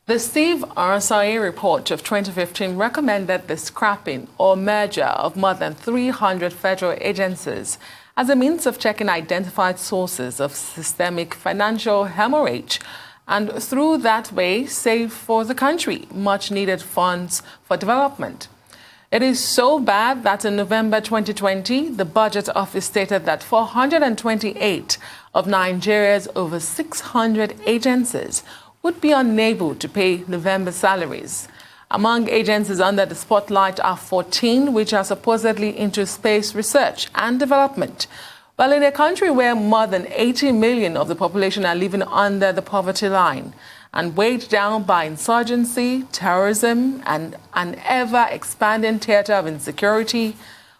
The Steve RSIA report of 2015 recommended the scrapping or merger of more than 300 federal agencies as a means of checking identified sources of systemic financial hemorrhage and through that way save for the country much needed funds for development. It is so bad that in November 2020, the Budget Office stated that 428 of Nigeria's over 600 agencies would be unable to pay November salaries. Among agencies under the spotlight are 14 which are supposedly into space research and development. Well, in a country where more than 80 million of the population are living under the poverty line and weighed down by insurgency, terrorism, and an ever-expanding theater of insecurity,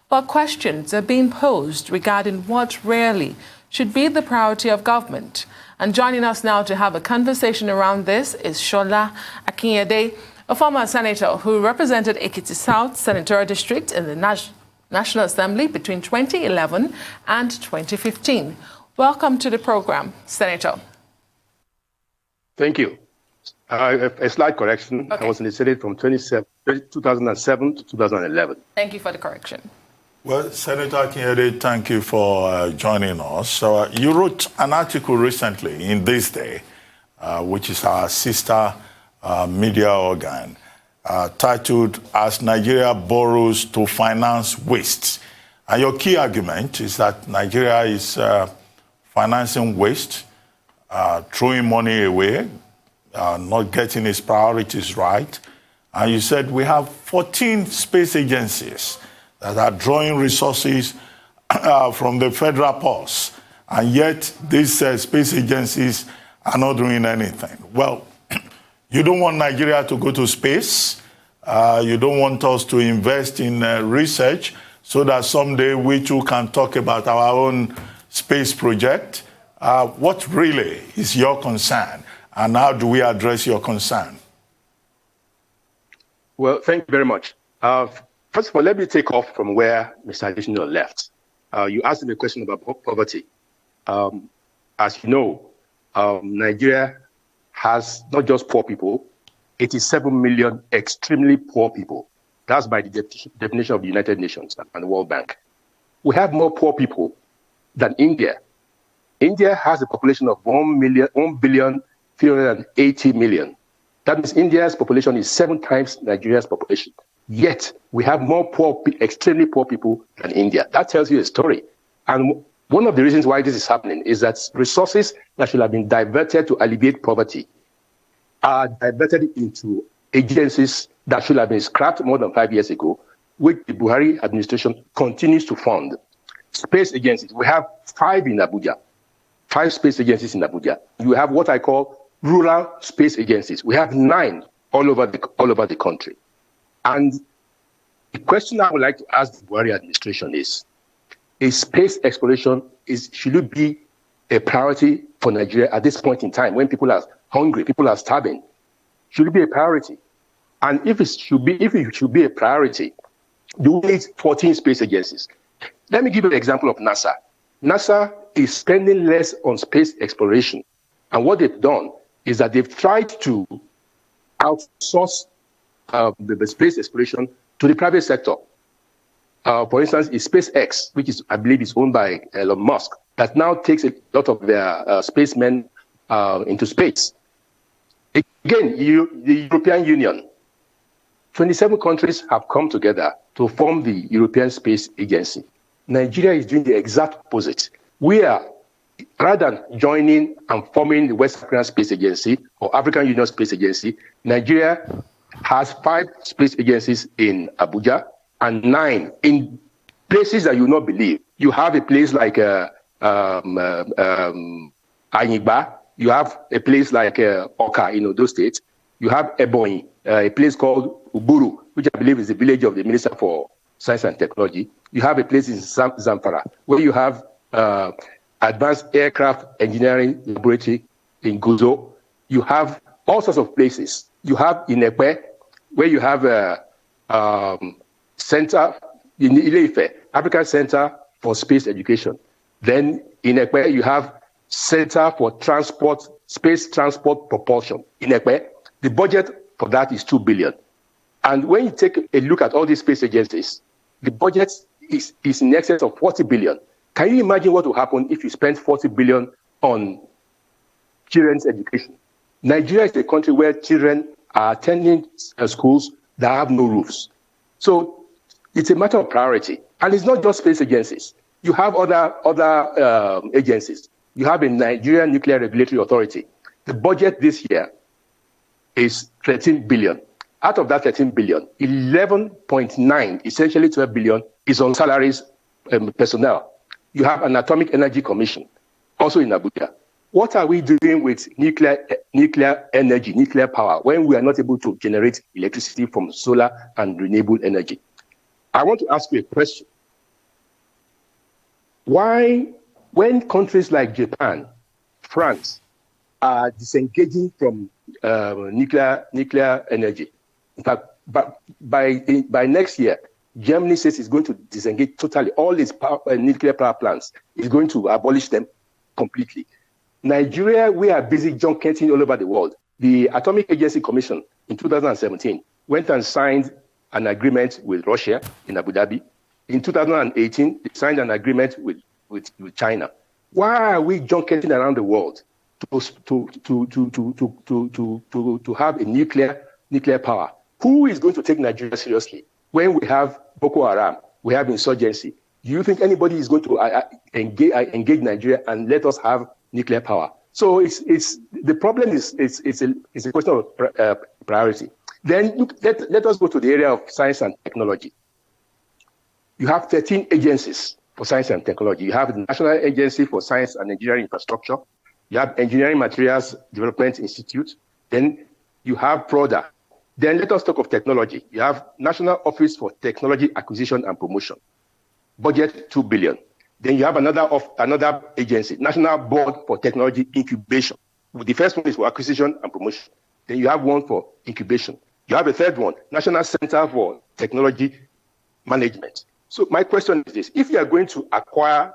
but questions are being posed regarding what really should be the priority of government. And joining us now to have a conversation around this is Sola Akinyede, a former senator who represented Ekiti South Senatorial District in the National Assembly between 2011 and 2015. Welcome to the program, Senator. Thank you. A slight correction. Okay. I was in the Senate from 2007 to 2011. Thank you for the correction. Well, Senator Akinyede, thank you for joining us. So you wrote an article recently in This Day, which is our sister media organ, titled As Nigeria Borrows to Finance Waste. And your key argument is that Nigeria is financing waste, throwing money away, not getting its priorities right. And you said we have 14 space agencies that are drawing resources from the federal purse, and yet these space agencies are not doing anything. Well, you don't want Nigeria to go to space. You don't want us to invest in research so that someday we too can talk about our own space project. What really is your concern, and how do we address your concern? Well, thank you very much. First of all, let me take off from where Mr. Additional left. You asked him a question about poverty. As you know, Nigeria has not just poor people, 87 million extremely poor people. That's by the definition of the United Nations and the World Bank. We have more poor people than India. India has a population of 1,380 million. That means India's population is 7 times Nigeria's population. Yet, we have more extremely poor people than India. That tells you a story. And one of the reasons why this is happening is that resources that should have been diverted to alleviate poverty are diverted into agencies that should have been scrapped more than 5 years ago, which the Buhari administration continues to fund. Space agencies, we have 5 in Abuja, 5 space agencies in Abuja. You have what I call rural space agencies. We have 9 all over the country. And the question I would like to ask the Buhari administration is space exploration, should it be a priority for Nigeria at this point in time when people are hungry, people are starving? Should it be a priority? And if it should be a priority, do we need 14 space agencies? Let me give you an example of NASA. NASA is spending less on space exploration. And what they've done is that they've tried to outsource the space exploration to the private sector. For instance, is SpaceX, which is, I believe, is owned by Elon Musk, that now takes a lot of their spacemen into space. Again, the European Union, 27 countries have come together to form the European Space Agency. Nigeria is doing the exact opposite. We are, rather than joining and forming the West African Space Agency or African Union Space Agency, Nigeria has 5 space agencies in Abuja and 9 in places that you will not believe. You have a place like Anyigba. You have a place like Oka in Odo State. You have Ebonyi, a place called Uburu, which I believe is the village of the Minister for Science and Technology. You have a place in Zamfara where you have Advanced Aircraft Engineering Laboratory in Guzo. You have all sorts of places. You have in Ekpe, where you have a center in Ile-Ife, African Center for Space Education. Then in Ekpe, you have Center for Transport, Space Transport Propulsion in Ekpe. The budget for that is 2 billion. And when you take a look at all these space agencies, the budget is in excess of 40 billion. Can you imagine what will happen if you spend 40 billion on children's education? Nigeria is a country where children are attending schools that have no roofs. So it's a matter of priority. And it's not just space agencies. You have other agencies. You have a Nigerian Nuclear Regulatory Authority. The budget this year is 13 billion. Out of that 13 billion, 11.9, essentially 12 billion, is on salaries personnel. You have an Atomic Energy Commission, also in Abuja. What are we doing with nuclear energy, nuclear power, when we are not able to generate electricity from solar and renewable energy? I want to ask you a question. Why, when countries like Japan, France, are disengaging from nuclear energy, in fact, by next year, Germany says it's going to disengage totally. All its nuclear power plants is going to abolish them completely. Nigeria, we are busy junketing all over the world. The Atomic Agency Commission in 2017 went and signed an agreement with Russia in Abu Dhabi. In 2018, they signed an agreement with China. Why are we junketing around the world to have a nuclear power? Who is going to take Nigeria seriously when we have Boko Haram, we have insurgency? Do you think anybody is going to engage Nigeria and let us have nuclear power? So the problem is a question of priority. Then let us go to the area of science and technology. You have 13 agencies for science and technology. You have the National Agency for Science and Engineering Infrastructure. You have Engineering Materials Development Institute. Then you have PRODA. Then let us talk of technology. You have National Office for Technology Acquisition and Promotion. Budget 2 billion. Then you have another agency, National Board for Technology Incubation. The first one is for acquisition and promotion. Then you have one for incubation. You have a third one, National Center for Technology Management. So my question is this: if you are going to acquire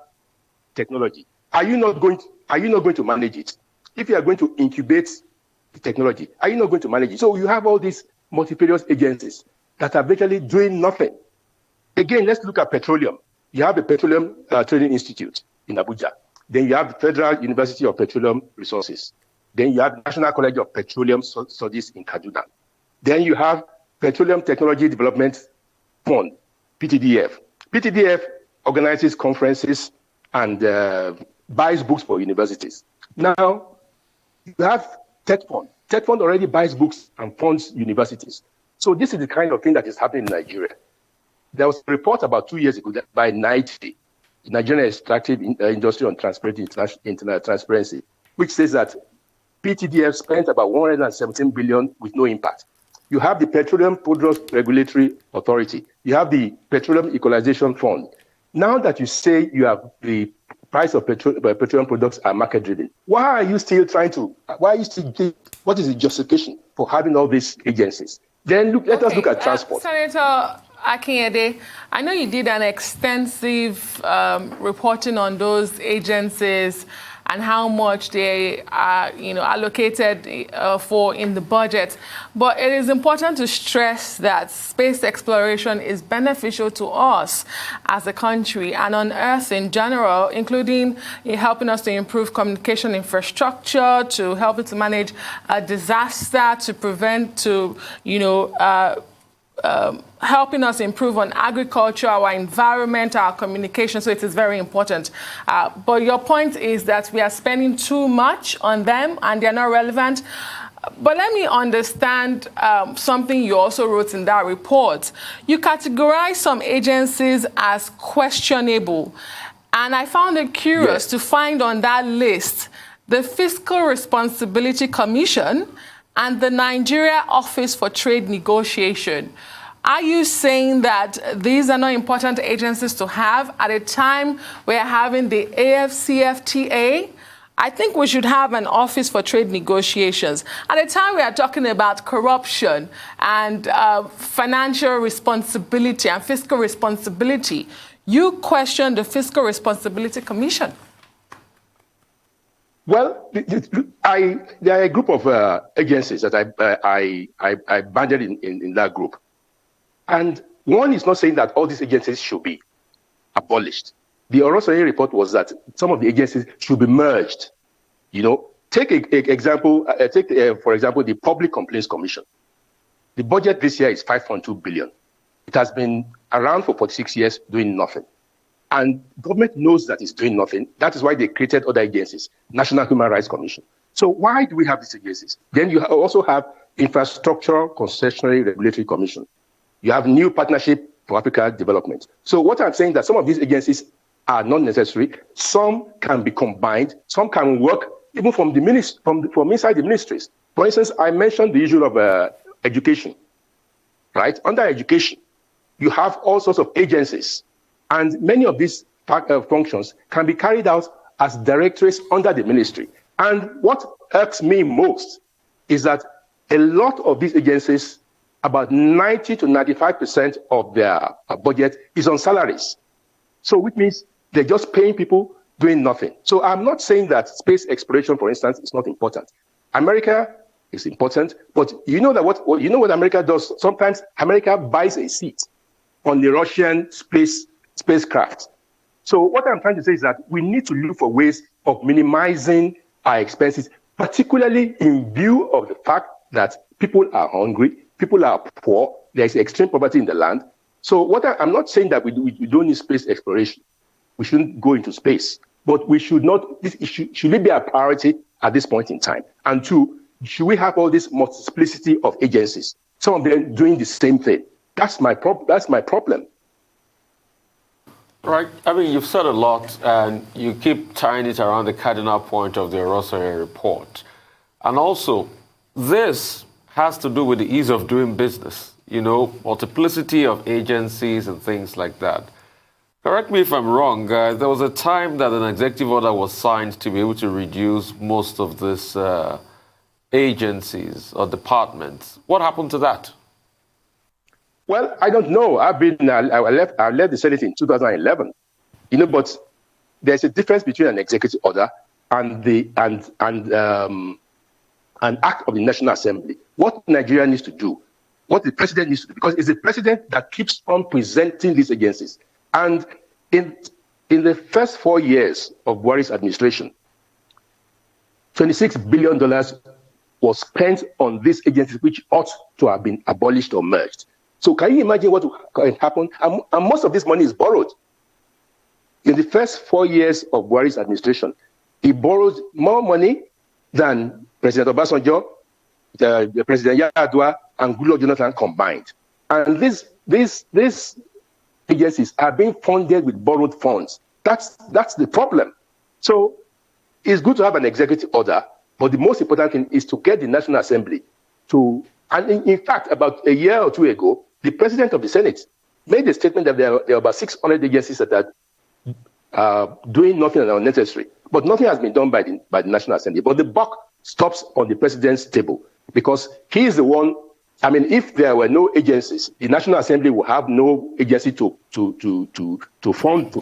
technology, are you not going to manage it? If you are going to incubate the technology, are you not going to manage it? So you have all these multifarious agencies that are virtually doing nothing. Again, let's look at petroleum. You have the Petroleum Training Institute in Abuja. Then you have the Federal University of Petroleum Resources. Then you have the National College of Petroleum Studies in Kaduna. Then you have Petroleum Technology Development Fund, PTDF. PTDF organizes conferences and buys books for universities. Now, you have Tech Fund. Tech Fund already buys books and funds universities. So this is the kind of thing that is happening in Nigeria. There was a report about 2 years ago that by NITE, the Nigerian Extractive Industry on International Transparency, which says that PTDF spent about 117 billion with no impact. You have the Petroleum Products Regulatory Authority. You have the Petroleum Equalization Fund. Now that you say you have the price of petroleum products are market-driven, what is the justification for having all these agencies? Then let us look at transport. Senator Akinyede, I know you did an extensive reporting on those agencies and how much they are, allocated for in the budget. But it is important to stress that space exploration is beneficial to us as a country and on Earth in general, including helping us to improve communication infrastructure, to help us to manage a disaster, to prevent, helping us improve on agriculture, our environment, our communication. So it is very important. But your point is that we are spending too much on them and they're not relevant. But let me understand something you also wrote in that report. You categorize some agencies as questionable. And I found it curious to find on that list the Fiscal Responsibility Commission and the Nigeria Office for Trade Negotiation. Are you saying that these are not important agencies to have at a time we're having the AFCFTA? I think we should have an Office for Trade Negotiations. At a time we are talking about corruption and financial responsibility and fiscal responsibility, you question the Fiscal Responsibility Commission. Well, there are a group of agencies that I banded in that group. And one is not saying that all these agencies should be abolished. The Orosanye report was that some of the agencies should be merged. Take for example, the Public Complaints Commission. The budget this year is 5.2 billion. It has been around for 46 years doing nothing. And government knows that it's doing nothing. That is why they created other agencies, National Human Rights Commission. So why do we have these agencies? Then you also have Infrastructure Concessionary Regulatory Commission. You have New Partnership for Africa Development. So what I'm saying is that some of these agencies are not necessary. Some can be combined. Some can work even from inside the ministries. For instance, I mentioned the issue of education, right? Under education, you have all sorts of agencies. And many of these functions can be carried out as directorates under the ministry. And what irks me most is that a lot of these agencies, about 90 to 95% of their budget is on salaries. So which means they're just paying people doing nothing. So I'm not saying that space exploration, for instance, is not important. America is important, but you know that what America does? Sometimes America buys a seat on the Russian spacecraft. So what I'm trying to say is that we need to look for ways of minimizing our expenses, particularly in view of the fact that people are hungry, people are poor, there is extreme poverty in the land. So I'm not saying that we don't need space exploration. We shouldn't go into space, but we should not. Should it be a priority at this point in time? And two, should we have all this multiplicity of agencies, some of them doing the same thing? That's my problem. Right. I mean, you've said a lot, and you keep tying it around the cardinal point of the Orosanye report. And also, this has to do with the ease of doing business, multiplicity of agencies and things like that. Correct me if I'm wrong. There was a time that an executive order was signed to be able to reduce most of these agencies or departments. What happened to that? Well, I don't know. I left the Senate in 2011. But there's a difference between an executive order and an act of the National Assembly. What Nigeria needs to do, what the president needs to do, because it's the president that keeps on presenting these agencies. And in the first 4 years of Buhari's administration, $26 billion was spent on these agencies, which ought to have been abolished or merged. So can you imagine what can happen? And most of this money is borrowed. In the first 4 years of Buhari's administration, he borrowed more money than President Obasanjo, President Yar'Adua, and Goodluck Jonathan combined. And these agencies are being funded with borrowed funds. That's the problem. So it's good to have an executive order, but the most important thing is to get the National Assembly to, and in fact, about a year or two ago, the president of the Senate made a statement that there are about 600 agencies that are doing nothing and are unnecessary. But nothing has been done by the National Assembly. But the buck stops on the president's table because he is the one. I mean, if there were no agencies, the National Assembly will have no agency to fund.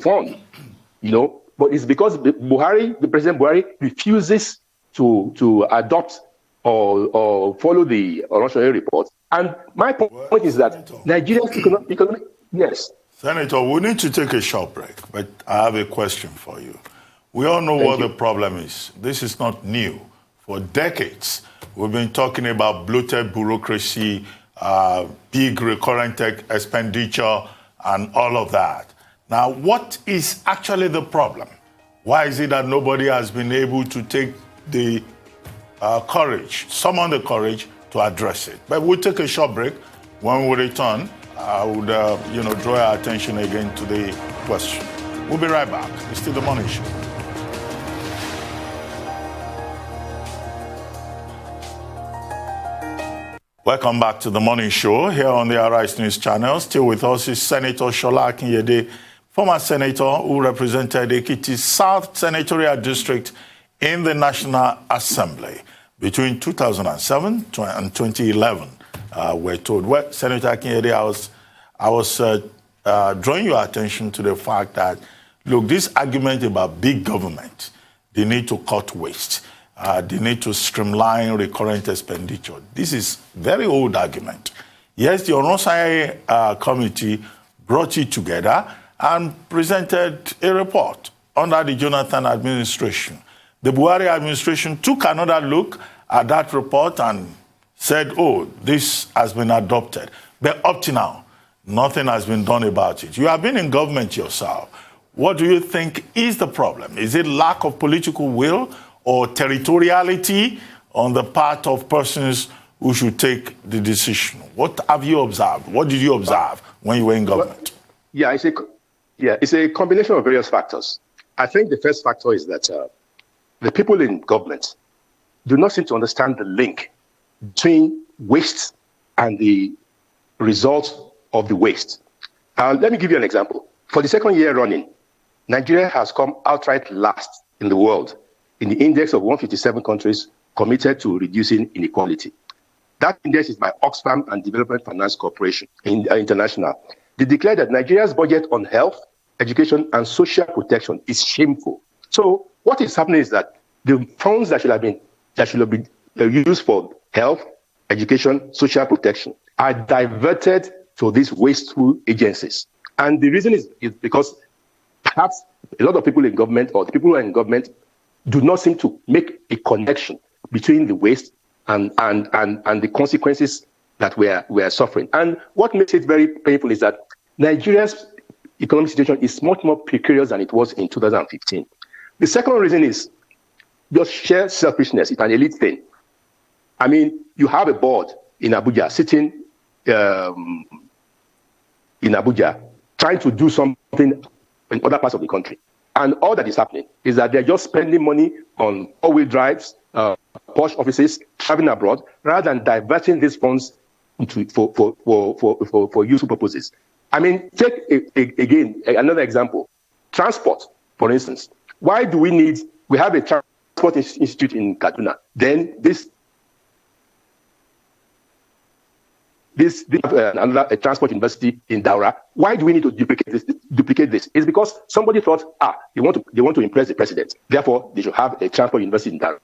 But it's because the President Buhari refuses to adopt or follow the Orosanye report. And my point is that Nigeria's economic, yes. Senator, we need to take a short break, but I have a question for you. We all know what the problem is. This is not new. For decades, we've been talking about bloated bureaucracy, big recurrent expenditure, and all of that. Now, what is actually the problem? Why is it that nobody has been able to take the summon the courage to address it? But we'll take a short break. When we return, I would, draw our attention again to the question. We'll be right back. It's still The Morning Show. Welcome back to The Morning Show here on the Arise News channel. Still with us is Senator Sola Akinyede, former senator who represented Ekiti South Senatorial District in the National Assembly between 2007 and 2011. We're told. Well, Senator Akinyede, I was drawing your attention to the fact that, look, this argument about big government, they need to cut waste. They need to streamline recurrent expenditure. This is very old argument. Yes, the Oronsai committee brought it together and presented a report under the Jonathan administration. The Buhari administration took another look at that report and said, oh, this has been adopted. But up to now, nothing has been done about it. You have been in government yourself. What do you think is the problem? Is it lack of political will or territoriality on the part of persons who should take the decision? What have you observed? What did you observe when you were in government? Well, it's a combination of various factors. I think the first factor is that the people in government do not seem to understand the link between waste and the results of the waste. Let me give you an example. For the second year running, Nigeria has come outright last in the world in the index of 157 countries committed to reducing inequality. That index is by Oxfam and Development Finance Corporation International. They declared that Nigeria's budget on health, education, and social protection is shameful. So what is happening is that the funds that should have been used for health, education, social protection are diverted to these wasteful agencies. And the reason is because perhaps a lot of people in government or the people who are in government do not seem to make a connection between the waste and the consequences that we are suffering. And what makes it very painful is that Nigeria's economic situation is much more precarious than it was in 2015. The second reason is just sheer selfishness. It's an elite thing. I mean, you have a board in Abuja sitting in Abuja trying to do something in other parts of the country. And all that is happening is that they're just spending money on all-wheel drives, posh offices, traveling abroad, rather than diverting these funds for useful purposes. I mean, take again another example. Transport, for instance. Why do we have a transport institute in Kaduna? Then a transport university in Daura. Why do we need to duplicate this? It's because somebody thought, they want to impress the president. Therefore, they should have a transport university in Daura.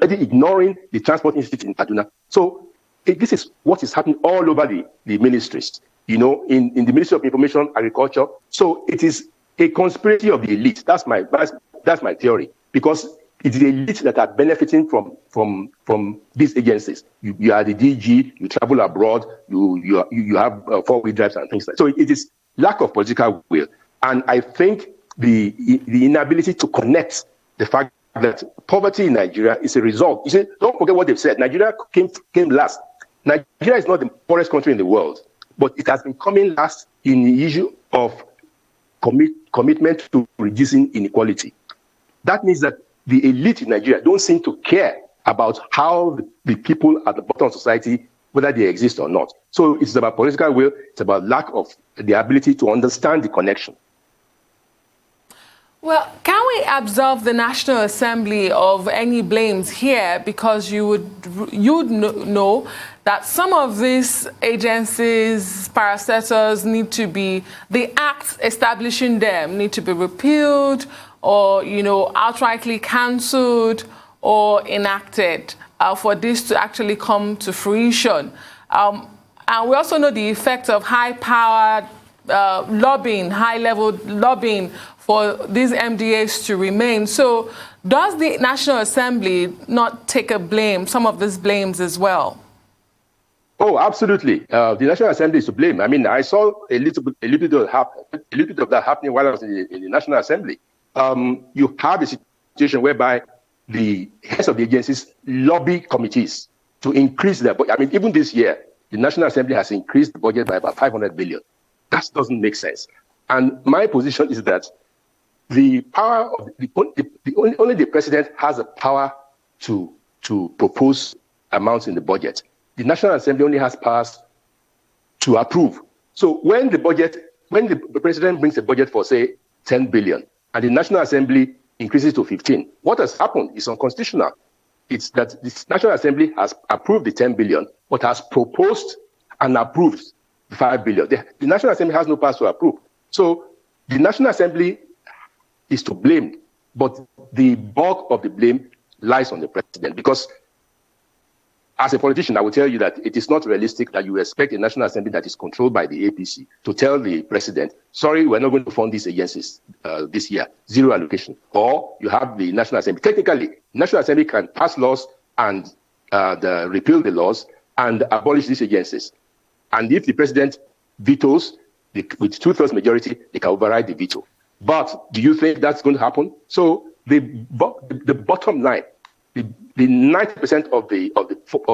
Ignoring the transport institute in Kaduna. So this is what is happening all over the ministries. You know, in the Ministry of Information, Agriculture. So it is a conspiracy of the elite. That's my theory. Because it's the elite that are benefiting from these agencies. You are the DG, you travel abroad, you have four-wheel drives and things like that. So it is lack of political will. And I think the inability to connect the fact that poverty in Nigeria is a result. You see, don't forget what they've said. Nigeria came last. Nigeria is not the poorest country in the world, but it has been coming last in the issue of commitment to reducing inequality. That means that the elite in Nigeria don't seem to care about how the people at the bottom of society, whether they exist or not. So it's about political will. It's about lack of the ability to understand the connection. Well, can we absolve the National Assembly of any blames here? Because you'd know that some of these agencies, parastatals, the acts establishing them need to be repealed or, outrightly cancelled or enacted for this to actually come to fruition. And we also know the effect of high-powered lobbying, high-level lobbying for these MDAs to remain. So does the National Assembly not take some of these blames as well? Oh, absolutely. The National Assembly is to blame. I mean, I saw a little bit of that happening while I was in the National Assembly. You have a situation whereby the heads of the agencies lobby committees to increase their budget. I mean, even this year, the National Assembly has increased the budget by about 500 billion. That doesn't make sense. And my position is that the power of only the president has the power to propose amounts in the budget. The National Assembly only has powers to approve. So when the president brings a budget for, say, 10 billion, and the National Assembly increases to 15, what has happened is unconstitutional. It's that the National Assembly has approved the 10 billion, but has proposed and approved the 5 billion. The National Assembly has no powers to approve. So the National Assembly is to blame, but the bulk of the blame lies on the president, because as a politician, I will tell you that it is not realistic that you expect a National Assembly that is controlled by the APC to tell the president, sorry, we're not going to fund these agencies this year, zero allocation. Or you have the National Assembly. Technically, National Assembly can pass laws and repeal the laws and abolish these agencies. And if the president vetoes, with two-thirds majority, they can override the veto. But do you think that's going to happen? So the bottom line, the 90% of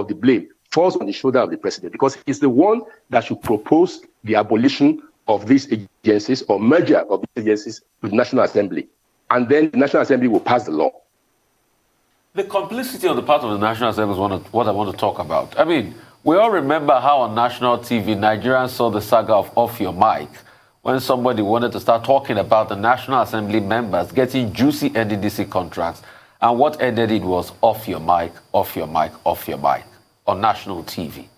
the blame falls on the shoulder of the president, because he's the one that should propose the abolition of these agencies or merger of these agencies with the National Assembly. And then the National Assembly will pass the law. The complicity on the part of the National Assembly is what I want to talk about. I mean, we all remember how on national TV, Nigerians saw the saga of Off Your Mic, when somebody wanted to start talking about the National Assembly members getting juicy NDDC contracts. And what ended it was off your mic, off your mic, off your mic on national TV.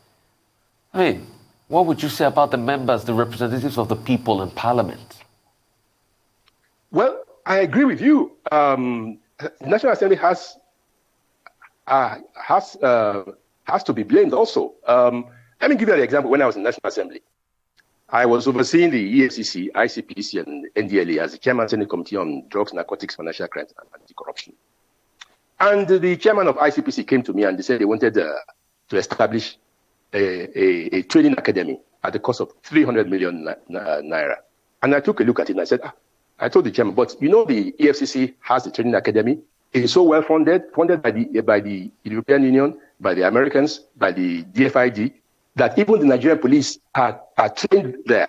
I mean, what would you say about the members, the representatives of the people in Parliament? Well, I agree with you. The National Assembly has to be blamed also. Let me give you an example. When I was in the National Assembly, I was overseeing the EFCC, ICPC, and NDLA as the chairman of the Senate Committee on Drugs, Narcotics, Financial Crimes, and Anti-Corruption. And the chairman of ICPC came to me and they said they wanted to establish a training academy at the cost of 300 million naira. And I took a look at it and I said, I told the chairman, but you know the EFCC has the training academy. It is so well funded by the European Union, by the Americans, by the DFID, that even the Nigerian police are trained there.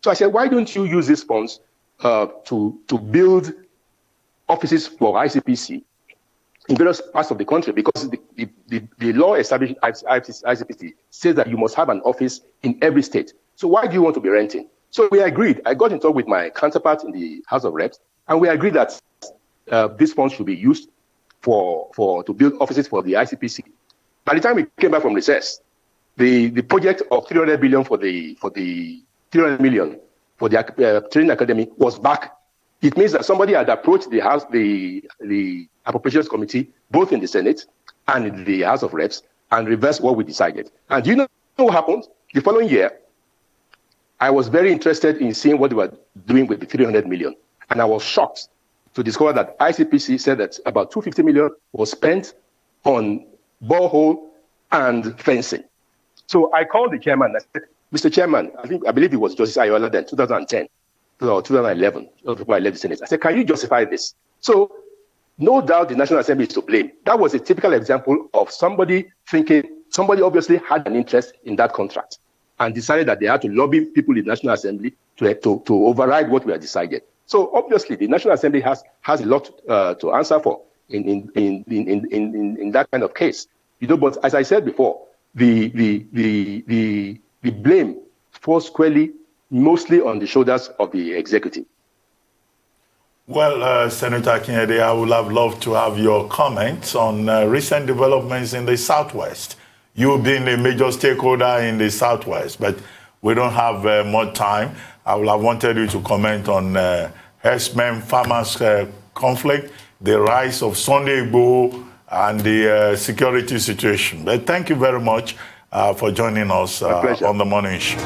So I said, why don't you use these funds to build offices for ICPC in various parts of the country? Because the law established ICPC says that you must have an office in every state. So why do you want to be renting? So we agreed. I got in touch with my counterpart in the House of Reps, and we agreed that these funds should be used to build offices for the ICPC. By the time we came back from recess, the project of 300 billion for the 300 million for the training academy was back. It means that somebody had approached the House, the Appropriations Committee, both in the Senate and in the House of Reps, and reversed what we decided. And do you know what happened? The following year, I was very interested in seeing what they were doing with the 300 million. And I was shocked to discover that ICPC said that about 250 million was spent on borehole and fencing. So I called the chairman and I said, Mr. Chairman, I believe it was Justice Ayola then, 2010 or 2011, before I left the Senate. I said, can you justify this? So no doubt the National Assembly is to blame. That was a typical example of somebody obviously had an interest in that contract and decided that they had to lobby people in the National Assembly to override what we had decided. So obviously the National Assembly has a lot to answer for in that kind of case. But as I said before, the blame falls squarely mostly on the shoulders of the executive. Well, Senator Akinyede, I would have loved to have your comments on recent developments in the Southwest. You being a major stakeholder in the Southwest, but we don't have more time. I would have wanted you to comment on herdsmen farmers conflict, the rise of Sunday Igboho, and the security situation. But thank you very much for joining us on the morning show.